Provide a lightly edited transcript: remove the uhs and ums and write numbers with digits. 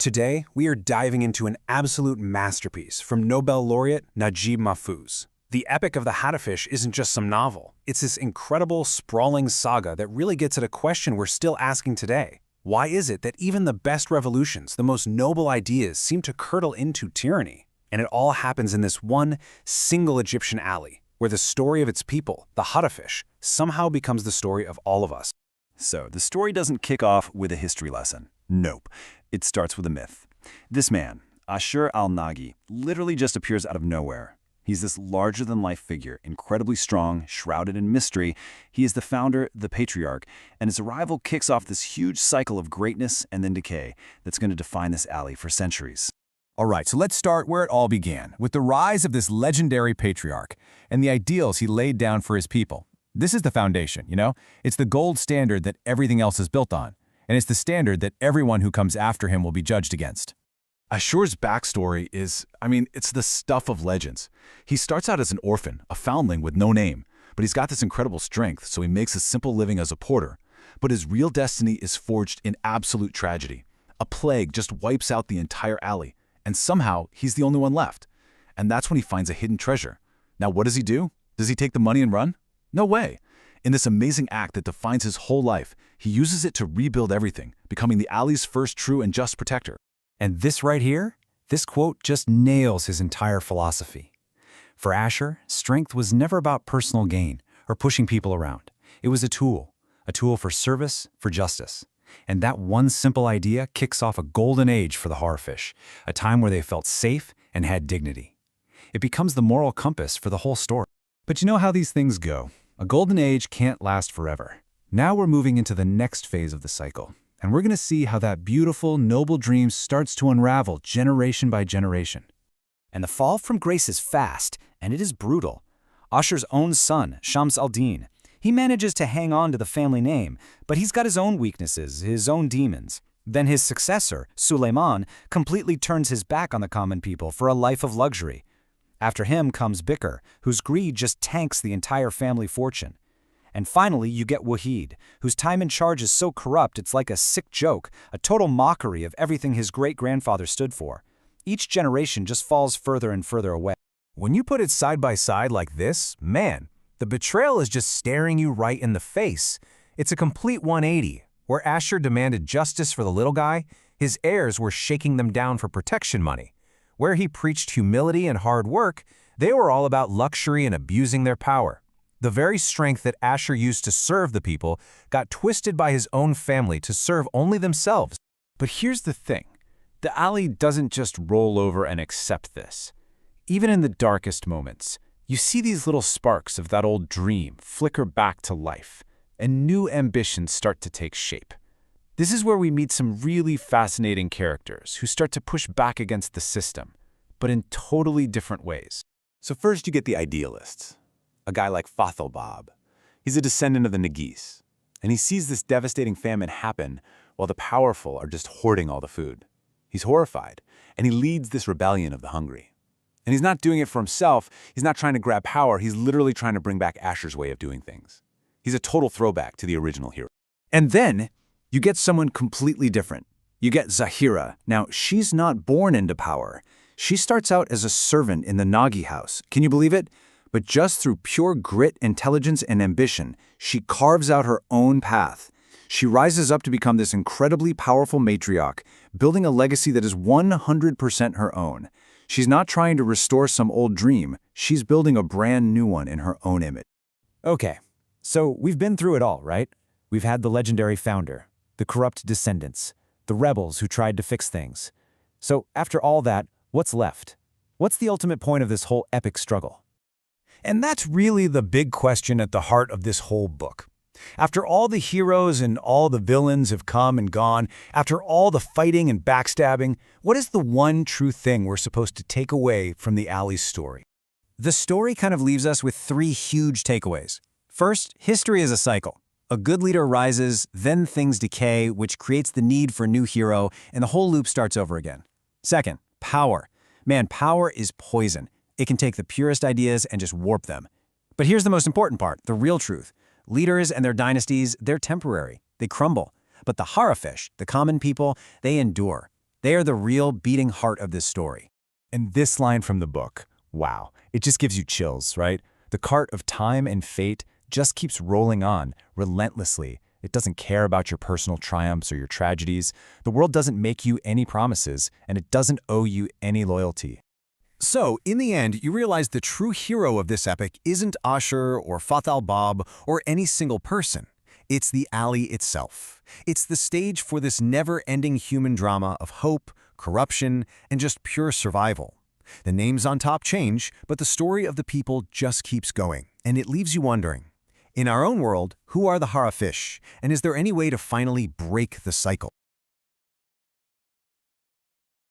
Today, we are diving into an absolute masterpiece from Nobel laureate Najib Mahfouz. The Epic of the Harafish isn't just some novel. It's this incredible, sprawling saga that really gets at a question we're still asking today. Why is it that even the best revolutions, the most noble ideas, seem to curdle into tyranny? And it all happens in this one single Egyptian alley, where the story of its people, the Harafish, somehow becomes the story of all of us. So, the story doesn't kick off with a history lesson. Nope. It starts with a myth. This man, Ashur al-Nagi, literally just appears out of nowhere. He's this larger-than-life figure, incredibly strong, shrouded in mystery. He is the founder, the patriarch, and his arrival kicks off this huge cycle of greatness and then decay that's going to define this alley for centuries. All right, so let's start where it all began, with the rise of this legendary patriarch and the ideals he laid down for his people. This is the foundation, you know? It's the gold standard that everything else is built on, and it's the standard that everyone who comes after him will be judged against. Ashur's backstory is, it's the stuff of legends. He starts out as an orphan, a foundling with no name, but he's got this incredible strength, so he makes a simple living as a porter. But his real destiny is forged in absolute tragedy. A plague just wipes out the entire alley, and somehow he's the only one left. And that's when he finds a hidden treasure. Now what does he do? Does he take the money and run? No way. In this amazing act that defines his whole life, he uses it to rebuild everything, becoming the alley's first true and just protector. And this right here, this quote just nails his entire philosophy. For Ashur, strength was never about personal gain or pushing people around. It was a tool for service, for justice. And that one simple idea kicks off a golden age for the Harafish, a time where they felt safe and had dignity. It becomes the moral compass for the whole story. But you know how these things go. A golden age can't last forever. Now we're moving into the next phase of the cycle, and we're going to see how that beautiful, noble dream starts to unravel generation by generation. And the fall from grace is fast, and it is brutal. Ashur's own son, Shams al-Din, he manages to hang on to the family name, but he's got his own weaknesses, his own demons. Then his successor, Suleiman, completely turns his back on the common people for a life of luxury. After him comes Bikr, whose greed just tanks the entire family fortune. And finally, you get Wahid, whose time in charge is so corrupt it's like a sick joke, a total mockery of everything his great-grandfather stood for. Each generation just falls further and further away. When you put it side by side like this, man, the betrayal is just staring you right in the face. It's a complete 180. Where Ashur demanded justice for the little guy, his heirs were shaking them down for protection money. Where he preached humility and hard work, they were all about luxury and abusing their power. The very strength that Ashur used to serve the people got twisted by his own family to serve only themselves. But here's the thing. The alley doesn't just roll over and accept this. Even in the darkest moments, you see these little sparks of that old dream flicker back to life, and new ambitions start to take shape. This is where we meet some really fascinating characters who start to push back against the system, but in totally different ways. So first you get the idealists, a guy like Fathelbab. He's a descendant of the Nagis, and he sees this devastating famine happen while the powerful are just hoarding all the food. He's horrified, and he leads this rebellion of the hungry. And he's not doing it for himself, he's not trying to grab power, he's literally trying to bring back Ashur's way of doing things. He's a total throwback to the original hero. And then you get someone completely different. You get Zahira. Now, she's not born into power. She starts out as a servant in the Nagi house. Can you believe it? But just through pure grit, intelligence, and ambition, she carves out her own path. She rises up to become this incredibly powerful matriarch, building a legacy that is 100% her own. She's not trying to restore some old dream. She's building a brand new one in her own image. Okay, so we've been through it all, right? We've had the legendary founder, the corrupt descendants, the rebels who tried to fix things. So after all that, what's left? What's the ultimate point of this whole epic struggle? And that's really the big question at the heart of this whole book. After all the heroes and all the villains have come and gone, after all the fighting and backstabbing, what is the one true thing we're supposed to take away from the alley's story? The story kind of leaves us with three huge takeaways. First, history is a cycle. A good leader rises, then things decay, which creates the need for a new hero, and the whole loop starts over again. Second, power. Man, power is poison. It can take the purest ideas and just warp them. But here's the most important part, the real truth. Leaders and their dynasties, they're temporary. They crumble. But the Harafish, the common people, they endure. They are the real beating heart of this story. And this line from the book, wow, it just gives you chills, right? The cart of time and fate just keeps rolling on, relentlessly. It doesn't care about your personal triumphs or your tragedies. The world doesn't make you any promises, and it doesn't owe you any loyalty. So, in the end, you realize the true hero of this epic isn't Ashur or Fath al-Bab or any single person. It's the alley itself. It's the stage for this never-ending human drama of hope, corruption, and just pure survival. The names on top change, but the story of the people just keeps going, and it leaves you wondering. In our own world, who are the Harafish, and is there any way to finally break the cycle?